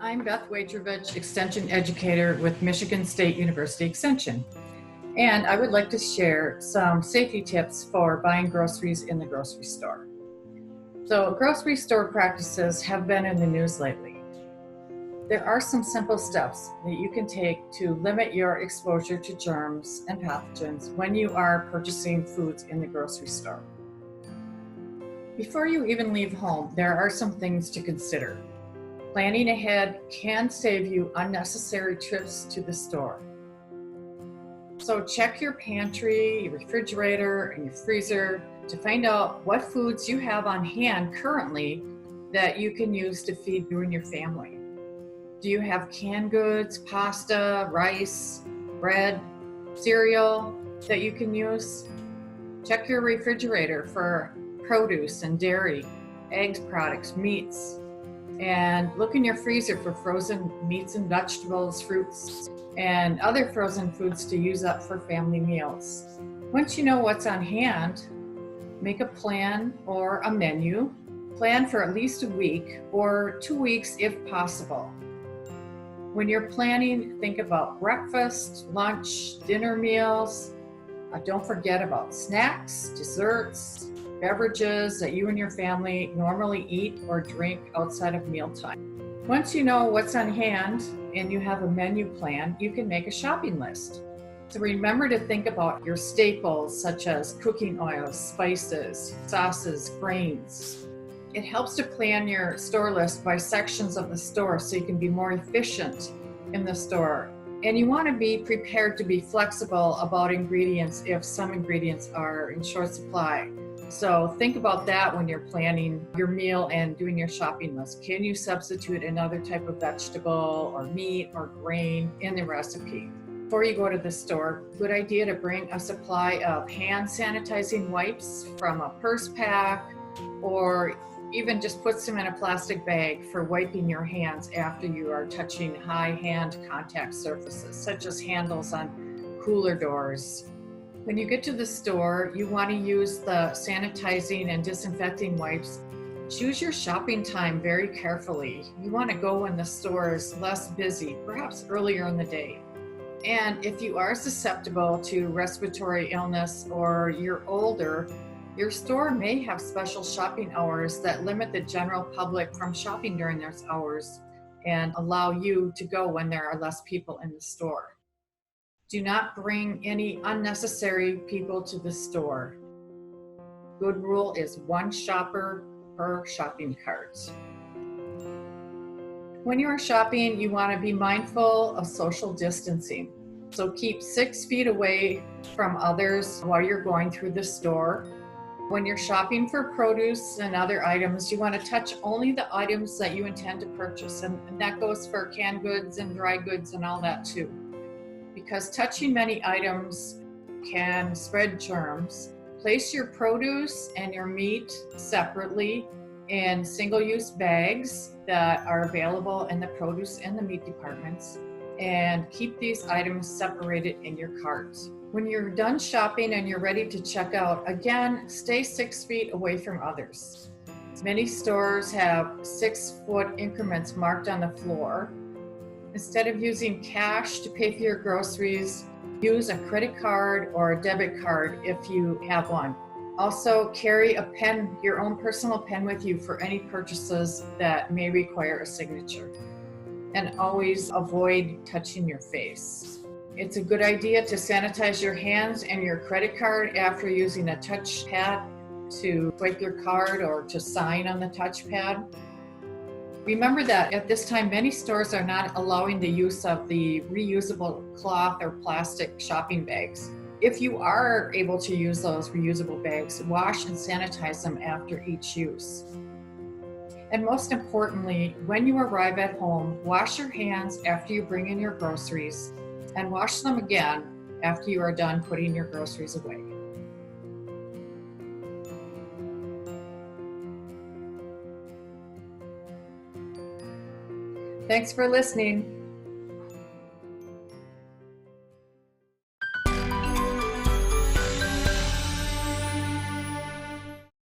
I'm Beth Wagrovich, Extension Educator with Michigan State University Extension, and I would like to share some safety tips for buying groceries in the grocery store. So, grocery store practices have been in the news lately. There are some simple steps that you can take to limit your exposure to germs and pathogens when you are purchasing foods in the grocery store. Before you even leave home, there are some things to consider. Planning ahead can save you unnecessary trips to the store. So check your pantry, your refrigerator, and your freezer to find out what foods you have on hand currently that you can use to feed you and your family. Do you have canned goods, pasta, rice, bread, cereal that you can use? Check your refrigerator for produce and dairy, eggs products, meats. And look in your freezer for frozen meats and vegetables, fruits, and other frozen foods to use up for family meals. Once you know what's on hand, make a plan or a menu. Plan for at least a week or 2 weeks if possible. When you're planning, think about breakfast, lunch, dinner meals. Don't forget about snacks, desserts, beverages that you and your family normally eat or drink outside of mealtime. Once you know what's on hand and you have a menu plan, you can make a shopping list. So remember to think about your staples such as cooking oils, spices, sauces, grains. It helps to plan your store list by sections of the store so you can be more efficient in the store. And you want to be prepared to be flexible about ingredients if some ingredients are in short supply. So think about that when you're planning your meal and doing your shopping list. Can you substitute another type of vegetable or meat or grain in the recipe? Before you go to the store, good idea to bring a supply of hand sanitizing wipes from a purse pack, or even just put some in a plastic bag for wiping your hands after you are touching high hand contact surfaces, such as handles on cooler doors. When you get to the store, you want to use the sanitizing and disinfecting wipes. Choose your shopping time very carefully. You want to go when the store is less busy, perhaps earlier in the day. And if you are susceptible to respiratory illness or you're older, your store may have special shopping hours that limit the general public from shopping during those hours and allow you to go when there are less people in the store. Do not bring any unnecessary people to the store. Good rule is one shopper per shopping cart. When you are shopping, you want to be mindful of social distancing. So keep 6 feet away from others while you're going through the store. When you're shopping for produce and other items, you want to touch only the items that you intend to purchase. And that goes for canned goods and dry goods and all that too. Because touching many items can spread germs. Place your produce and your meat separately in single-use bags that are available in the produce and the meat departments, and keep these items separated in your cart. When you're done shopping and you're ready to check out, again, stay 6 feet away from others. Many stores have 6-foot increments marked on the floor. Instead of using cash to pay for your groceries, use a credit card or a debit card if you have one. Also, carry a pen, your own personal pen with you for any purchases that may require a signature. And always avoid touching your face. It's a good idea to sanitize your hands and your credit card after using a touch pad to swipe your card or to sign on the touchpad. Remember that at this time, many stores are not allowing the use of the reusable cloth or plastic shopping bags. If you are able to use those reusable bags, wash and sanitize them after each use. And most importantly, when you arrive at home, wash your hands after you bring in your groceries and wash them again after you are done putting your groceries away. Thanks for listening.